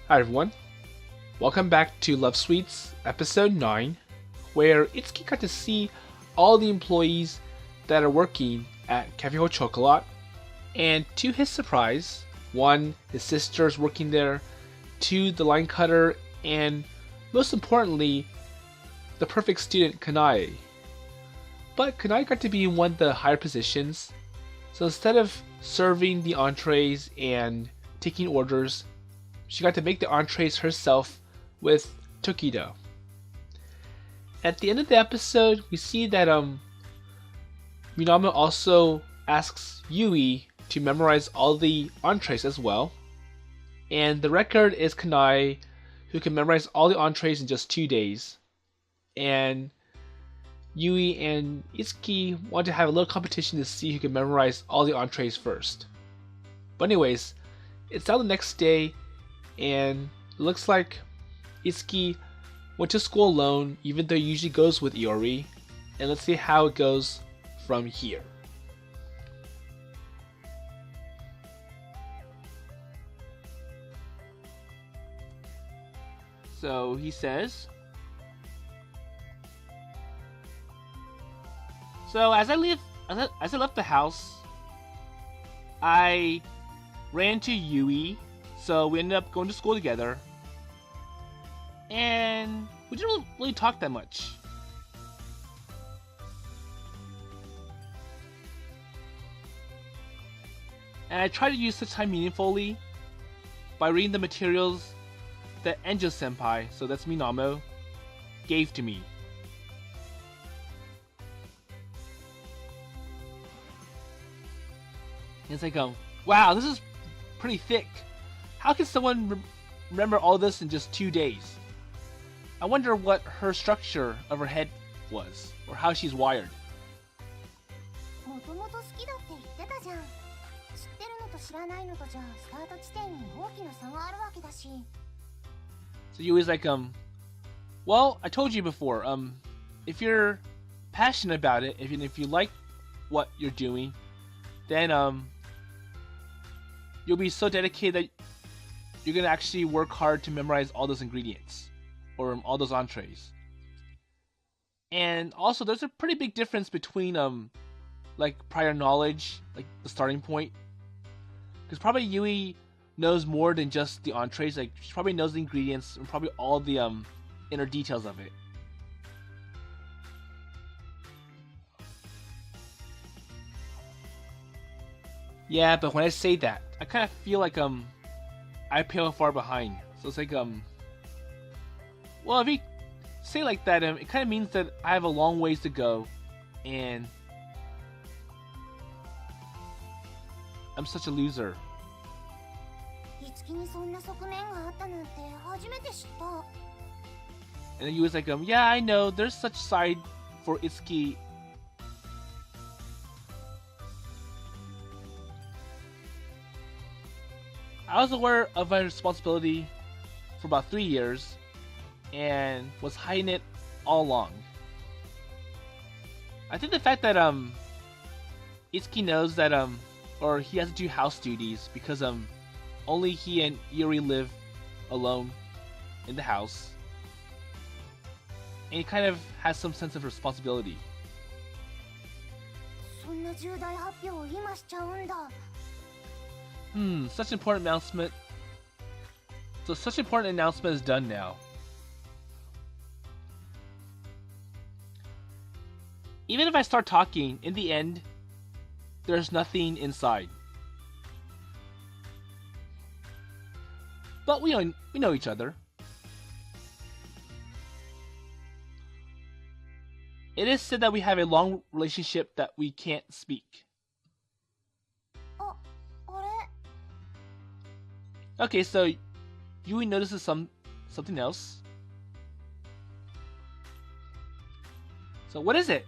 Hi everyone, welcome back to Love Sweets episode 9, where Itsuki got to see all the employees that are working at Cafe Au Chocolat, and to his surprise, 1, his sister is working there, 2, the line cutter, and most importantly, the perfect student Kanai. But Kanai got to be in one of the higher positions, so instead of serving the entrees and taking orders, she got to make the entrees herself with Tokido. At the end of the episode, we see that Minamo also asks Yui to memorize all the entrees as well. And the record is Kanai, who can memorize all the entrees in just 2 days. And Yui and Itsuki want to have a little competition to see who can memorize all the entrees first. But anyways, it's now the next day, and it looks like Itsuki went to school alone, even though he usually goes with Iori. And let's see how it goes from here. So he says, so as I left the house, I ran to Yui, so we ended up going to school together, and we didn't really talk that much. And I tried to use such time meaningfully by reading the materials that Enjo-senpai, so that's Minamo, gave to me. And it's like, wow, this is pretty thick. How can someone remember all this in just 2 days? I wonder what her structure of her head was, or how she's wired. So Yui's like, well, I told you before, if you're passionate about it, if you like what you're doing, then you'll be so dedicated that you're gonna actually work hard to memorize all those ingredients, or all those entrees. And also, there's a pretty big difference between like prior knowledge, like the starting point, because probably Yui knows more than just the entrees. Like, she probably knows the ingredients and probably all the inner details of it. Yeah, but when I say that, I kind of feel like I pale far behind. So it's like well, if you say like that, it kind of means that I have a long ways to go, and I'm such a loser. And then Yui's like, yeah, I know, there's such side for Itsuki. I was aware of my responsibility for about 3 years, and was hiding it all along. I think the fact that Itsuki knows that or he has to do house duties because only he and Iori live alone in the house, and he kind of has some sense of responsibility. Such an important announcement. So such an important announcement is done now. Even if I start talking, in the end, there's nothing inside. But we know each other. It is said that we have a long relationship that we can't speak. Okay, so Yui notices something else. So what is it?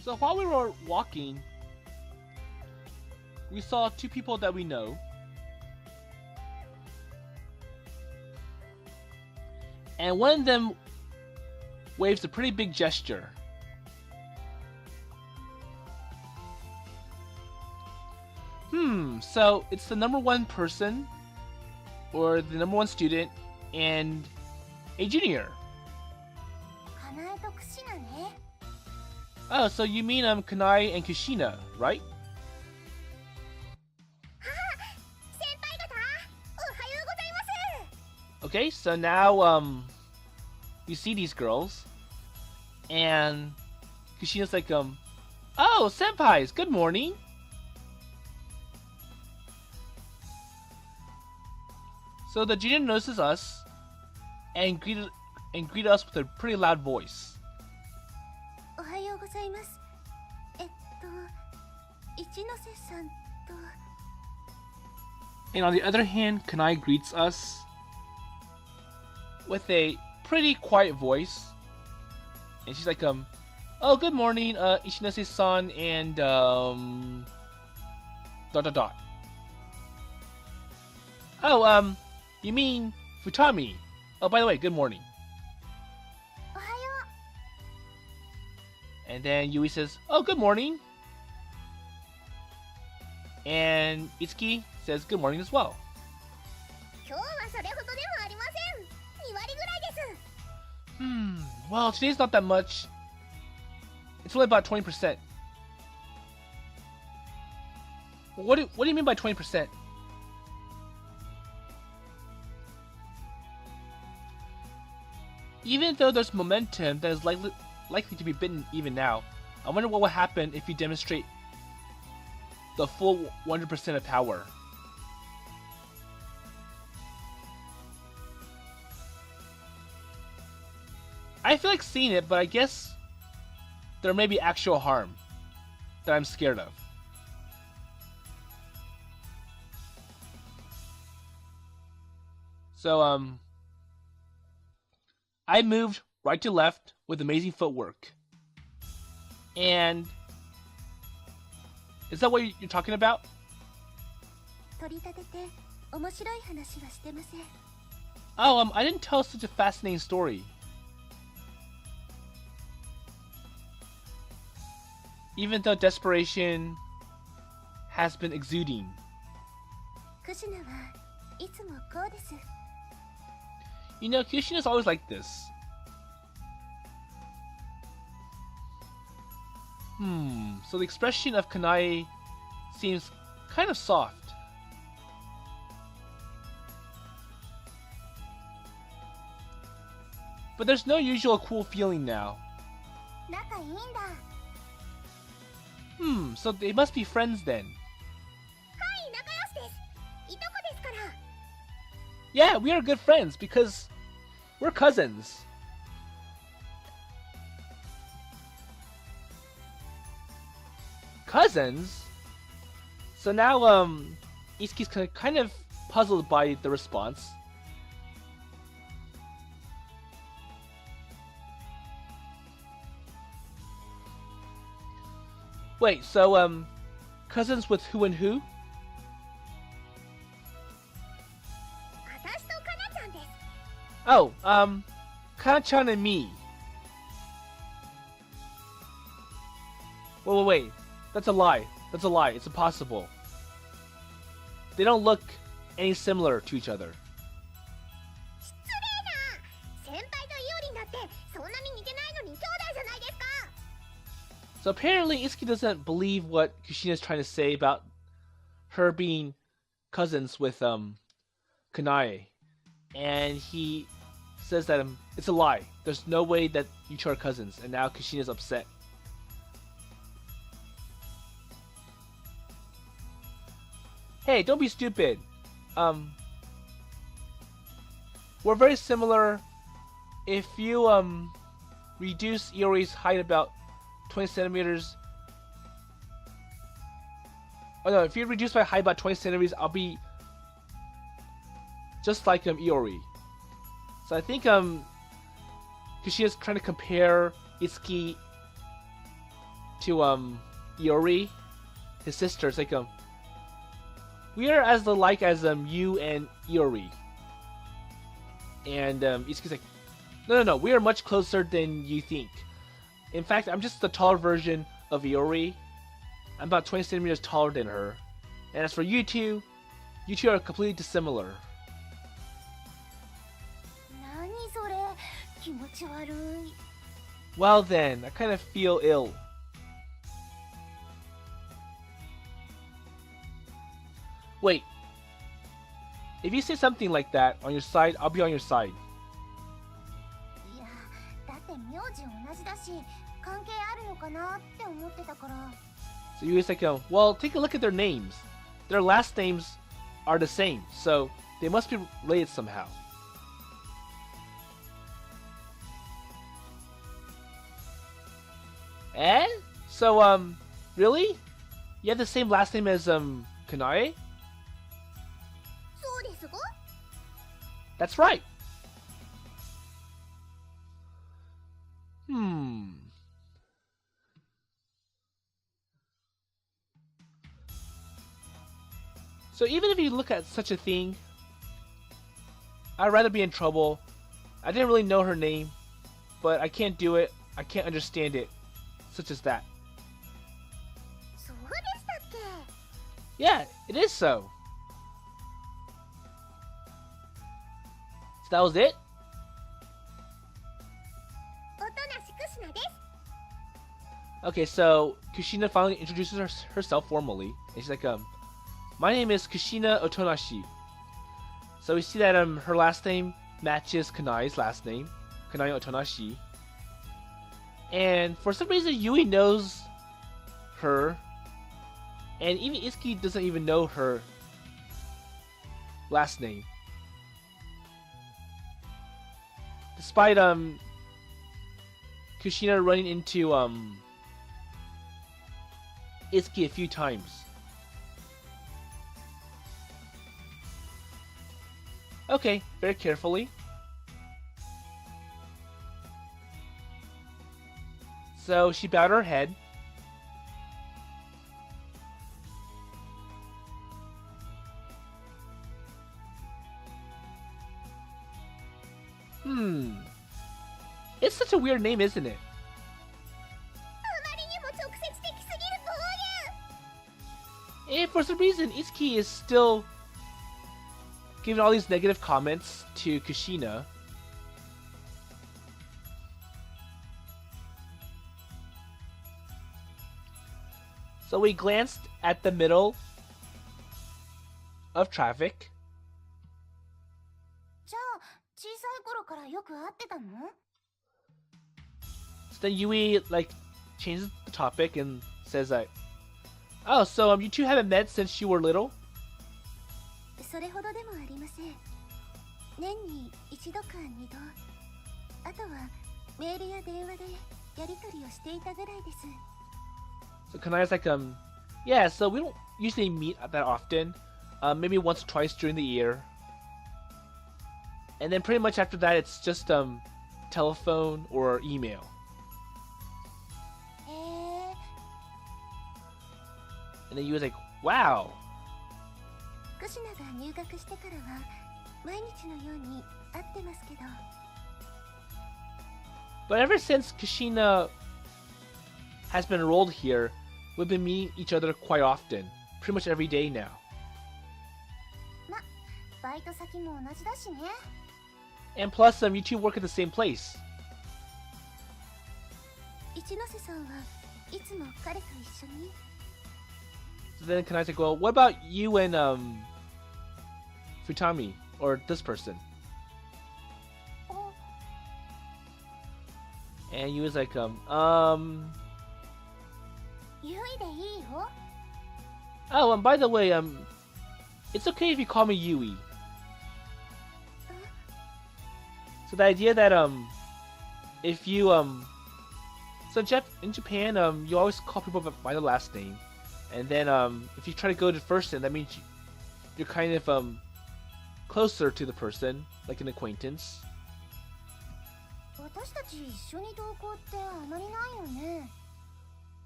So while we were walking, we saw 2 people that we know. And one of them waves a pretty big gesture. So it's the number one person, or the number one student, and a junior. かなえとくしなね。 Oh, so you mean Kanai and Kushina, right? 先輩方、おはようございます。 Okay, so now you see these girls, and Kushina's like oh, senpais, good morning. So the junior notices us and greeted us with a pretty loud voice. おはようございます。一ノ瀬さんと。 And on the other hand, Kanai greets us with a pretty quiet voice. And she's like, oh, good morning, Ichinose-san and, dot dot dot. Oh, you mean Futami. Oh, by the way, good morning. おはよ And then Yui says, oh, good morning. And Itsuki says good morning as well. う。今日はそれほどでもありません。2割ぐらいです。 Well, today's not that much. It's only about 20%. What do you mean by 20%? Even though there's momentum that is likely to be bitten even now, I wonder what will happen if you demonstrate the full 100% of power. I feel like seeing it, but I guess there may be actual harm that I'm scared of. So, I moved right to left with amazing footwork. And is that what you're talking about? 取り立てて面白い話はしてません。 Oh, I didn't tell such a fascinating story. Even though desperation has been exuding. クシナはいつもこうです。 You know, Kushina's always like this. So the expression of Kanai seems kind of soft. But there's no usual cool feeling now. 仲いいんだ。 So they must be friends then. はい、仲良しです。いとこですから。 Yeah, we are good friends because we're cousins. Cousins? So now, Itsuki's kind of puzzled by the response. Wait, so, cousins with who and who? 私とかなちゃんです。 Oh, Kana-chan and me. Wait. That's a lie. That's a lie. It's impossible. They don't look any similar to each other. 失礼な。先輩とイオリンだってそんなに似てないのに兄弟じゃないですか。 So apparently Itsuki doesn't believe what Kushina's trying to say about her being cousins with Kanae. And he says that it's a lie. There's no way that you two are cousins. And now Kushina's upset. Hey, don't be stupid. We're very similar. If you reduce Iori's height about 20 centimeters. Oh no, if you reduce my height about 20 centimeters, I'll be just like Iori. So I think Kushina's trying to compare Itsuki to Iori, his sister. It's like we are as alike as you and Iori. And Itsuki's like, no, we are much closer than you think. In fact, I'm just the taller version of Iori. I'm about 20 centimeters taller than her. And as for you two are completely dissimilar. 何それ、気持ち悪い。 Well then, I kind of feel ill. Wait. If you say something like that on your side, I'll be on your side. いや、だって名字同じだし、関係あるのかなって思ってたから。 So you guys like, well, take a look at their names. Their last names are the same, so they must be related somehow. Eh? So, really? You have the same last name as, Kanai? そうですが？ That's right. So even if you look at such a thing, I'd rather be in trouble. I didn't really know her name, but I can't do it. I can't understand it. Such as that. そうでしたっけ？ Yeah, it is so. So that was it? おとなしくしなです。 Okay, so Kushina finally introduces herself formally. And she's like, my name is Kushina Otonashi. So we see that her last name matches Kanai's last name, Kanai Otonashi. And for some reason Yui knows her, and even Itsuki doesn't even know her last name. Despite Kushina running into Itsuki a few times. Okay, very carefully. So she bowed her head. It's such a weird name, isn't it? あまりにも直接的すぎる暴言。 And for some reason, Itsuki is still giving all these negative comments to Kushina. So we glanced at the middle of traffic. じゃあ、小さい頃からよく会ってたの？ So then Yui changes the topic and says like, "Oh, so you two haven't met since you were little?" それほどでもありません。年に一度か二度。あとはメールや電話でやり取りをしていたぐらいです。 So Kanai's like, yeah, so we don't usually meet that often. Maybe once or twice during the year. And then pretty much after that, it's just telephone or email. へえ。 And then Yui's like, wow. クシナが入学してからは毎日のように会ってますけど。 But ever since Kushina has been enrolled here, we've been meeting each other quite often. Pretty much every day now. ま、バイト先も同じだしね。 And plus, you two work at the same place. 一ノ瀬さんはいつも彼と一緒に。 So then Kanai's like, well, what about you and Futami? Or this person? お、 And Yui's like, ゆいでいいよ。 oh, and by the way, it's okay if you call me Yui. So the idea that, if you, so in Japan, you always call people by the last name. And then, if you try to go to the first name, that means you're kind of, closer to the person, like an acquaintance. 私たち一緒に同行ってあまりないよね。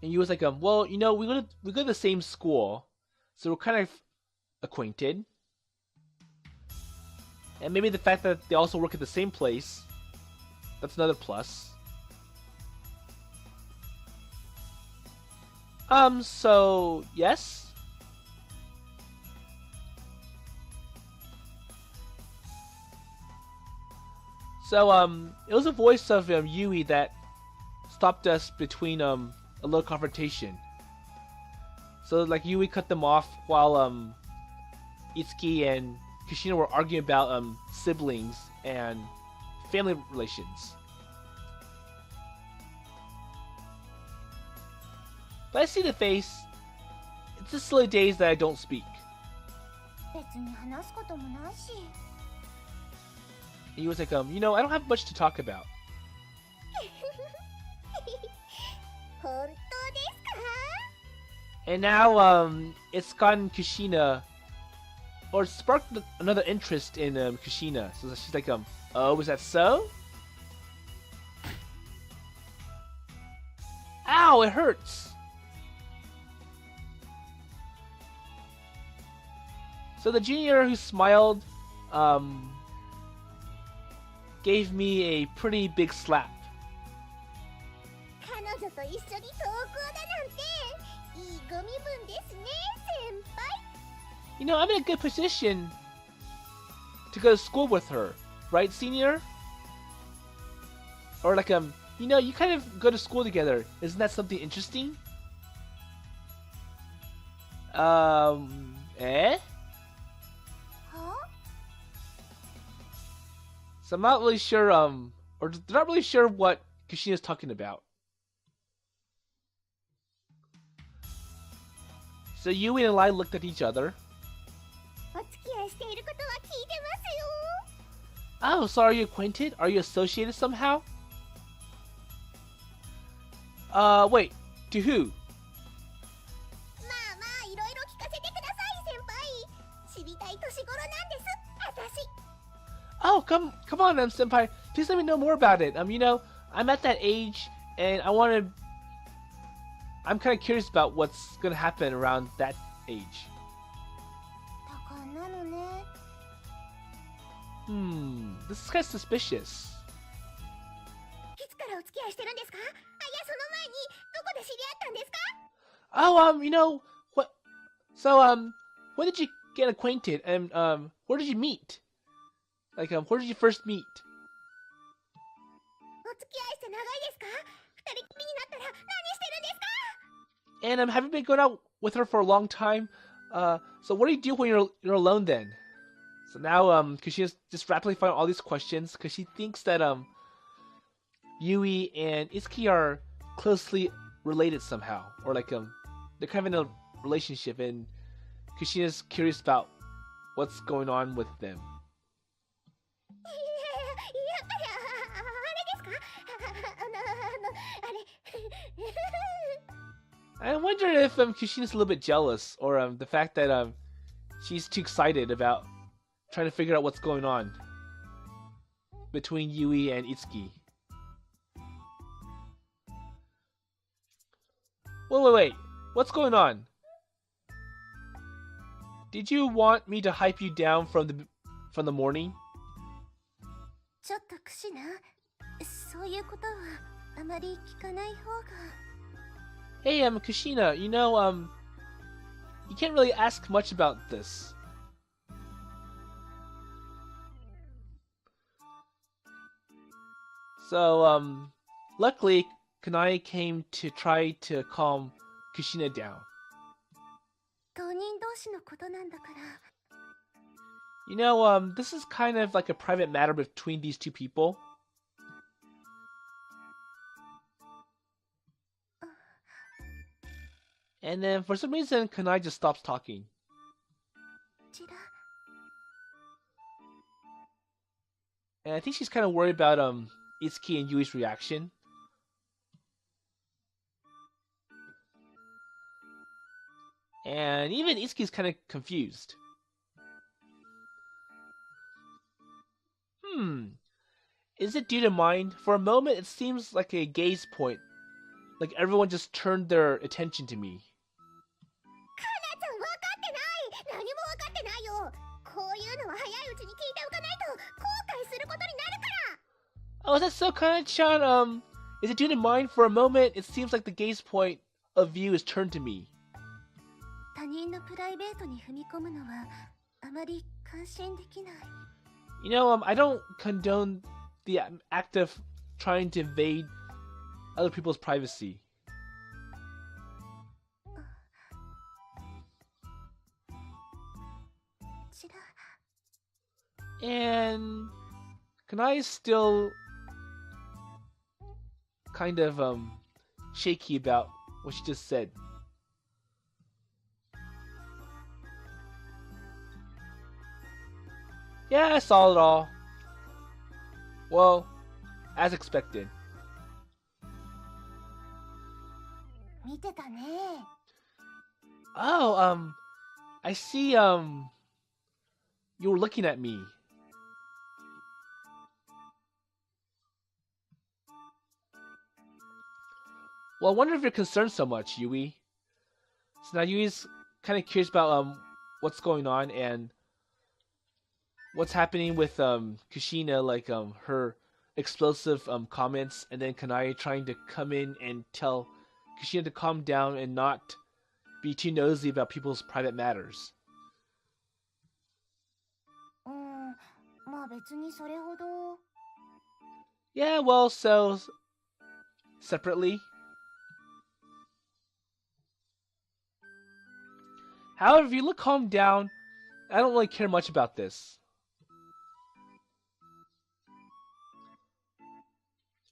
And you was like, well, you know, we go to the same school, so we're kind of acquainted. And maybe the fact that they also work at the same place, that's another plus. So yes. So, it was a voice of Yui that stopped us between a little confrontation. So, like, Yui cut them off while Itsuki and Kushina were arguing about siblings and family relations. But I see the face. It's the silly days that I don't speak. 別に話すこともないし。 And he was like, I don't have much to talk about. 本当ですか? And now, it's gotten Kushina, or sparked another interest in Kushina. So she's like, oh, is that so? Ow, it hurts. So the junior who smiled, gave me a pretty big slap. 彼女と一緒に登校だなんていいご身分ですね、先輩。 I'm in a good position to go to school with her, right, senior? Or like, you kind of go to school together. Isn't that something interesting? Eh? So I'm not really sure, or they're not really sure what Kushina's talking about. So Yui and Lai looked at each other. お付き合いしていることは聞いてますよ。 Oh, so are you acquainted? Are you associated somehow? Wait, to who? まあまあいろいろ聞かせてください、先輩。知りたい年頃なんです、私。 Oh, come on, senpai. Please let me know more about it. I'm at that age, and I'm kind of curious about what's gonna happen around that age. 多感なのね。 This is kind of suspicious. いつからお付き合いしてるんですか？あ、いや、その前にどこで知り合ったんですか？ Oh, what? So, when did you get acquainted, and where did you meet? Like, where did you first meet? お付き合いして長いですか？二人きりになったら何してるんですか？ And have you been going out with her for a long time? So what do you do when you're alone then? So now, Kushina's just rapidly firing all these questions because she thinks that Yui and Itsuki are closely related somehow, or like they're kind of in a relationship, and Kushina's curious about what's going on with them. やっぱりあれですか？あれ。 I wonder if Kushina's a little bit jealous, or the fact that she's too excited about trying to figure out what's going on between Yui and Itsuki. Wait. What's going on? Did you want me to hype you down from the morning? ちょっとクシナ、そういうことはあまり聞かない方が。 Hey, Kushina, you can't really ask much about this. So, luckily, Kanai came to try to calm Kushina down. 当人同士のことなんだから。 This is kind of like a private matter between these two people. And then, for some reason, Kanai just stops talking. ちら。 And I think she's kind of worried about Itsuki and Yui's reaction. And even Itsuki's kind of confused. Is it due to mind? For a moment, it seems like a gaze point. Like everyone just turned their attention to me. カナちゃん分かってない。何も分かってないよ。こういうのは早いうちに聞いておかないと後悔することになるから。 Oh, is that so, Kanai-chan? Is it due to mind? For a moment, it seems like the gaze point of view is turned to me. 他人のプライベートに踏み込むのはあまり感心できない。 I don't condone the act of trying to invade other people's privacy. And Kanai is still kind of shaky about what she just said. Yeah, I saw it all. Well, as expected. Oh, I see, you were looking at me. Well, I wonder if you're concerned so much, Yui. So now Yui's kind of curious about what's going on and what's happening with Kushina, like her explosive comments, and then Kanai trying to come in and tell Kushina to calm down and not be too nosy about people's private matters. Yeah, well, so separately. However, if you look calm down, I don't really care much about this.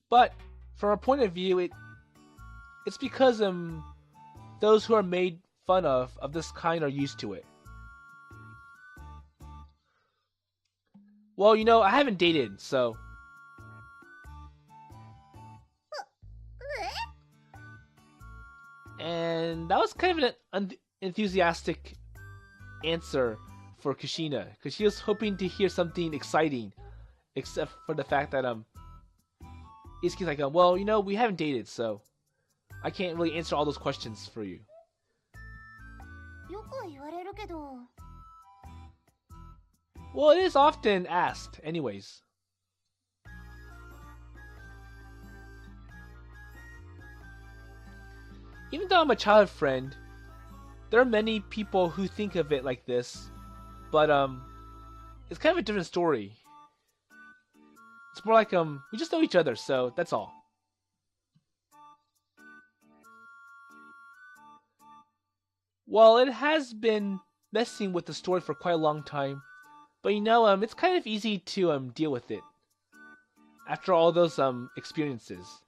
But from our point of view, it's because those who are made fun of this kind are used to it. Well, you know, I haven't dated, so. And that was kind of an enthusiastic answer for Kushina, because she was hoping to hear something exciting, except for the fact that Itsuki's like, well, you know, we haven't dated, so I can't really answer all those questions for you. Well, it is often asked, anyways. Even though I'm a child friend, there are many people who think of it like this, but it's kind of a different story. It's more like we just know each other, so that's all. Well, it has been messing with the story for quite a long time, but you know, it's kind of easy to deal with it after all those experiences.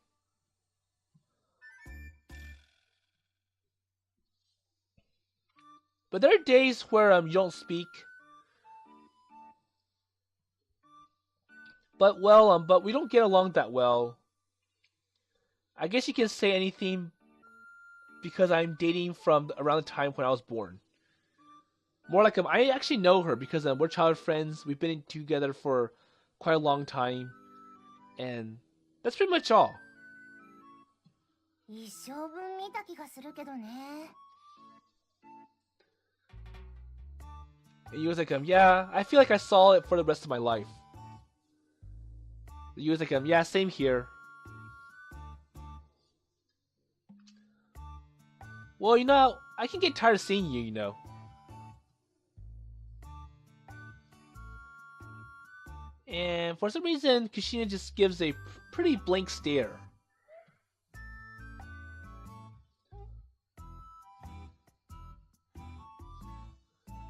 But there are days where you don't speak. But but we don't get along that well. I guess you can say anything because I'm dating from around the time when I was born. More like I actually know her because we're childhood friends. We've been together for quite a long time, and that's pretty much all. And you was like, yeah, I feel like I saw it for the rest of my life. You was like, yeah, same here. Well, you know, I can get tired of seeing you, you know. And for some reason, Kushina just gives a pretty blank stare.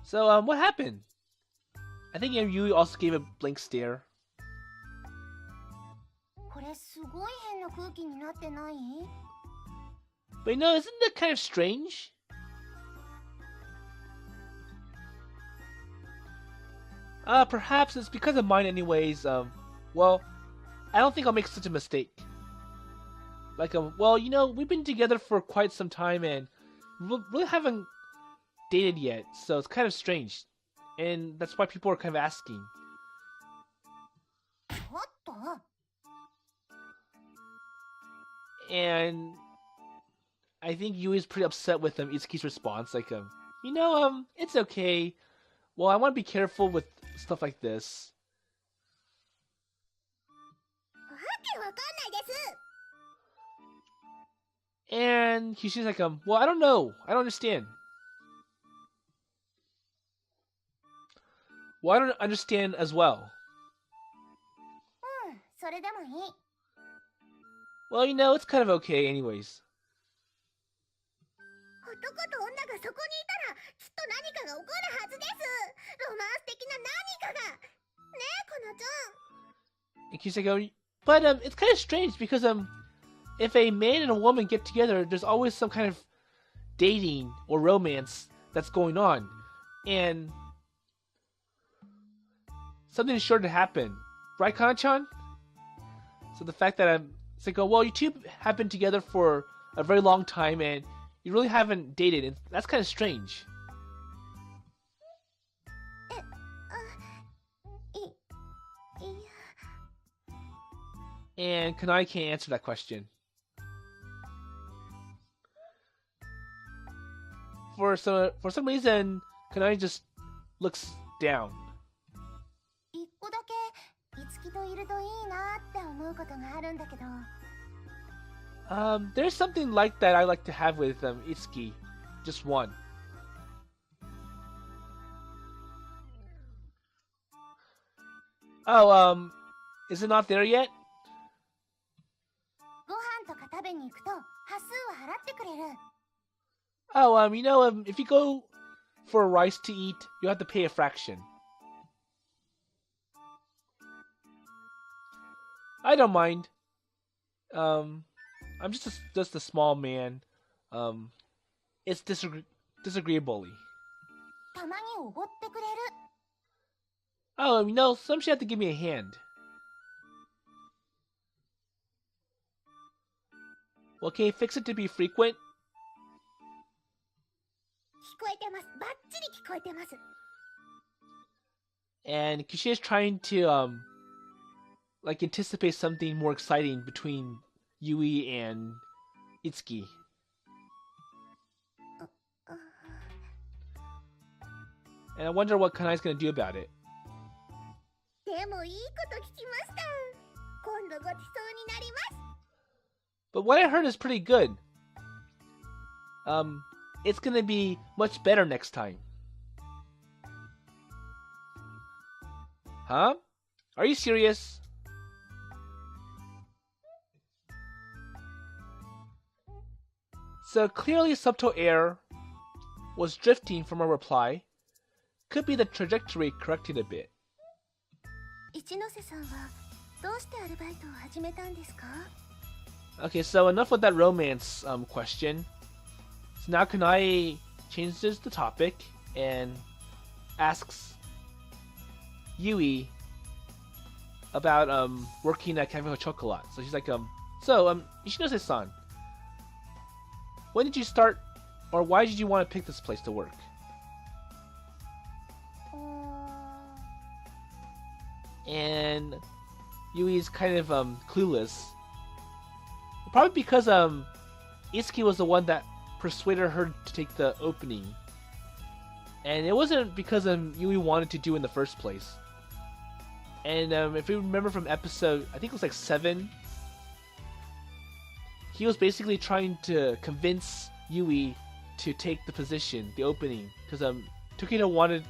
So, what happened? I think Yui also gave a blank stare. But you know, isn't that kind of strange? Perhaps it's because of mine anyways. Well, I don't think I'll make such a mistake. Like, well, you know, we've been together for quite some time and really haven't dated yet, so it's kind of strange. And that's why people are kind of asking. And I think Yui's pretty upset with Itsuki's response. Like, you know, it's okay. Well, I want to be careful with stuff like this. And she's like, well, I don't know. I don't understand. Well, I don't understand as well. それでもいい。 Well, you know, it's kind of okay anyways. 男と女がそこにいたらきっと何かが起こるはずです。ロマンス的な何かが。ねえ、かなちゃん。 And Kisha go, but it's kind of strange because if a man and a woman get together, there's always some kind of dating or romance that's going on, and something is sure to happen, right, Kana-chan? So the fact that it's like, oh, well, you two have been together for a very long time, and you really haven't dated, and that's kind of strange. いや。 And Kanai can't answer that question. For some reason, Kanai just looks down. 一個だけいつきといるといいなって思うことがあるんだけど。 There's something like that I like to have with Itsuki. Just one. Oh, is it not there yet? ご飯とか食べに行くと端数は払ってくれる。 Oh, you know, if you go for rice to eat, you have to pay a fraction. I don't mind. I'm just a small man. It's disagreeably. たまにおごってくれる。 Oh, you know, some should have to give me a hand. Well, can you fix it to be frequent? 聞こえてます。バッチリ聞こえてます。 And Kushina is trying to like anticipate something more exciting between Yui and Itsuki. And I wonder what Kanai's gonna do about it. でもいいこと聞きました。今度ごちそうになります。 But what I heard is pretty good. It's gonna be much better next time. Huh? Are you serious? So clearly subtle error was drifting from a reply. Could be the trajectory corrected a bit. 一ノ瀬さんはどうしてアルバイトを始めたんですか? Okay, so enough with that romance question. So now Kanai changes the topic and asks Yui about working at Cafe Chocolat. So she's like, Ishinose-san, when did you start, or why did you want to pick this place to work? And Yui's kind of clueless. Probably because Itsuki was the one that persuaded her to take the opening. And it wasn't because Yui wanted to do in the first place. And if you remember from episode, I think it was like 7, he was basically trying to convince Yui to take the position, the opening, because Tokita wanted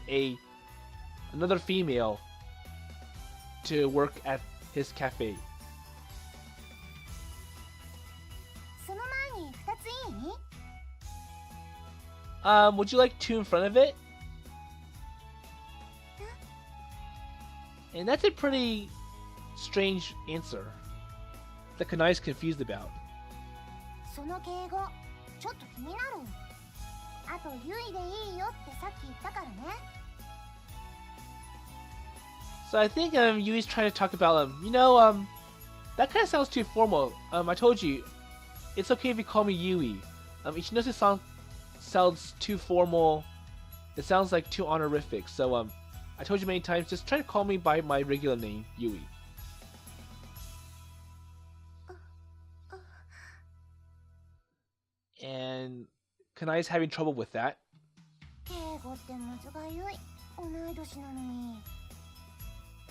another female to work at his cafe. その前に2ついい? Would you like 2 in front of it? And that's a pretty strange answer that Kanai's confused about. その敬語、ちょっと気になる。あと、ユイでいいよってさっき言ったからね。 So I think Yui's trying to talk about that kind of sounds too formal. I told you, it's okay if you call me Yui. Ichinose-san sounds too formal. It sounds like too honorific. So I told you many times, just try to call me by my regular name, Yui. And Kanai's having trouble with that. 敬語って難しい。同い年なのに。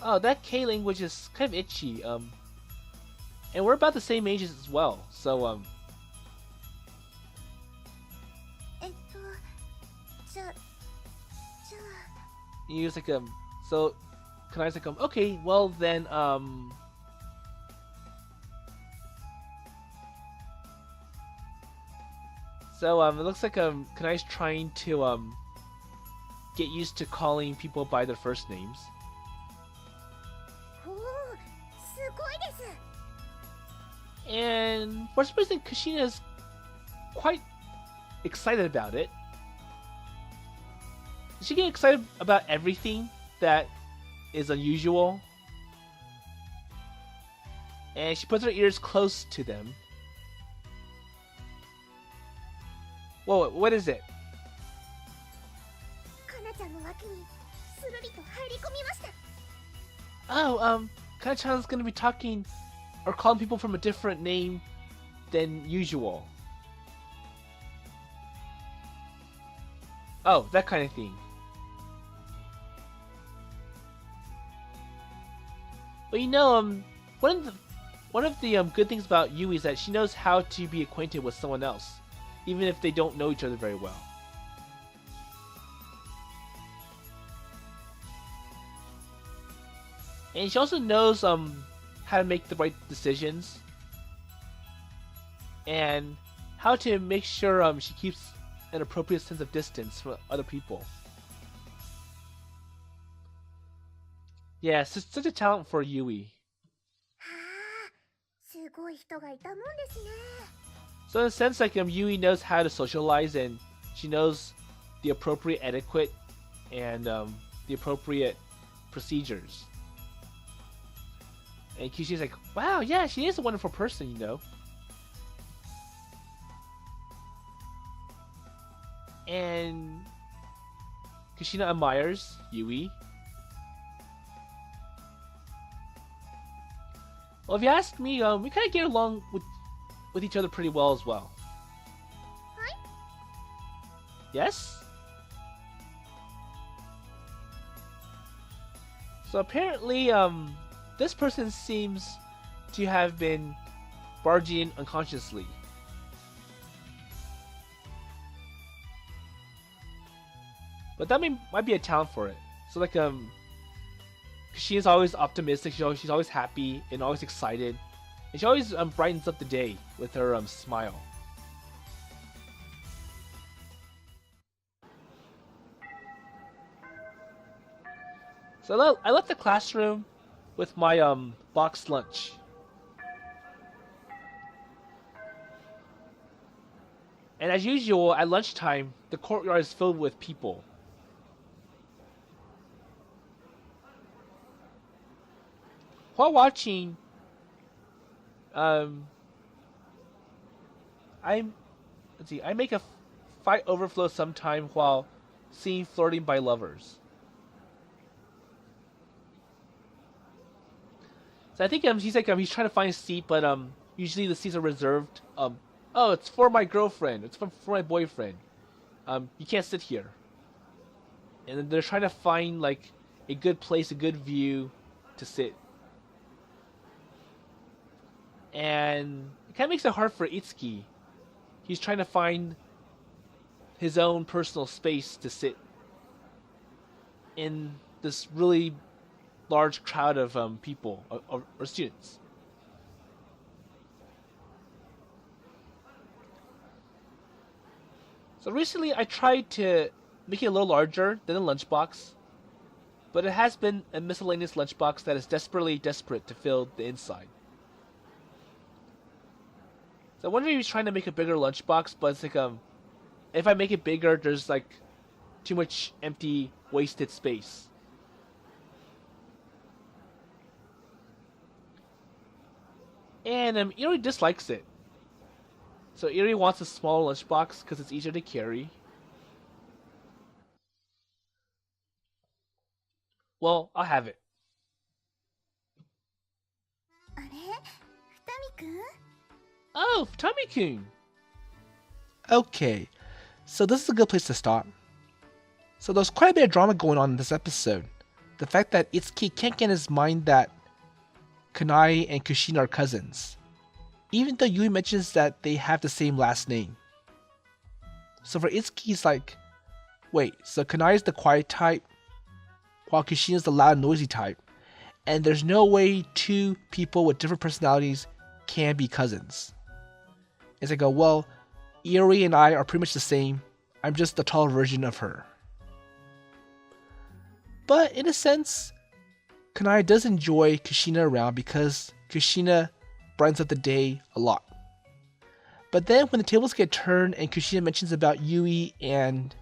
Oh, that K language is kind of itchy. And we're about the same ages as well. So じゃあ he was like so Kanai's like okay, well then So it looks like Kanai's trying to get used to calling people by their first names. おお、すごいです。 And for some reason, Kushina is quite excited about it. She get excited about everything that is unusual. And she puts her ears close to them. Whoa, what is it? かなちゃんの脇にスルリと入り込みました。 Oh, Kana-chan's gonna be talking or calling people from a different name than usual. Oh, that kind of thing. But you know, one of the good things about Yui is that she knows how to be acquainted with someone else, even if they don't know each other very well. And she also knows how to make the right decisions and how to make sure she keeps an appropriate sense of distance from other people. Yeah, it's just such a talent for Yui. はあ、すごい人がいたもんですね。 So in a sense, like Yui knows how to socialize and she knows the appropriate etiquette and the appropriate procedures. And Kishi's like, wow, yeah, she is a wonderful person, you know. And Kushina admires Yui. Well, if you ask me, we kind of get along with each other pretty well as well. Hi? Yes? So apparently, this person seems to have been barging in unconsciously. But that might be a talent for it. So like she is always optimistic. She's always happy and always excited, and she always brightens up the day with her smile. So I left the classroom with my boxed lunch. And as usual, at lunchtime, the courtyard is filled with people. While watching, I make a fight overflow sometime while seeing flirting by lovers. So I think he's trying to find a seat, but usually the seats are reserved. Oh, it's for my girlfriend. It's for my boyfriend. You can't sit here. And then they're trying to find like a good place, a good view to sit. And it kind of makes it hard for Itsuki. He's trying to find his own personal space to sit in this really large crowd of people or students. So recently I tried to make it a little larger than a lunchbox, but it has been a miscellaneous lunchbox that is desperate to fill the inside. So I wonder if he's trying to make a bigger lunchbox, but it's like if I make it bigger, there's like too much empty, wasted space. And Iori dislikes it. So Iori wants a smaller lunchbox because it's easier to carry. Well, I'll have it. あれ、二見くん? Oh, Futami-kun! Okay, so this is a good place to start. So there's quite a bit of drama going on in this episode. The fact that Itsuki can't get in his mind that Kanai and Kushina are cousins, even though Yui mentions that they have the same last name. So for Itsuki, he's like, wait, so Kanai is the quiet type, while Kushina is the loud, noisy type, and there's no way two people with different personalities can be cousins. It's like, well, Iori and I are pretty much the same. I'm just the tall version of her. But in a sense, Kanai does enjoy Kushina around because Kushina brightens up the day a lot. But then when the tables get turned and Kushina mentions about Yui and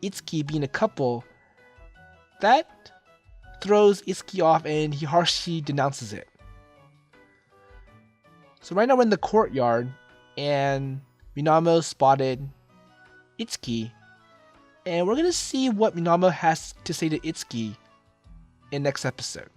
Itsuki being a couple, that throws Itsuki off and he harshly denounces it. So right now we're in the courtyard and Minamo spotted Itsuki, and we're gonna see what Minamo has to say to Itsuki in next episode.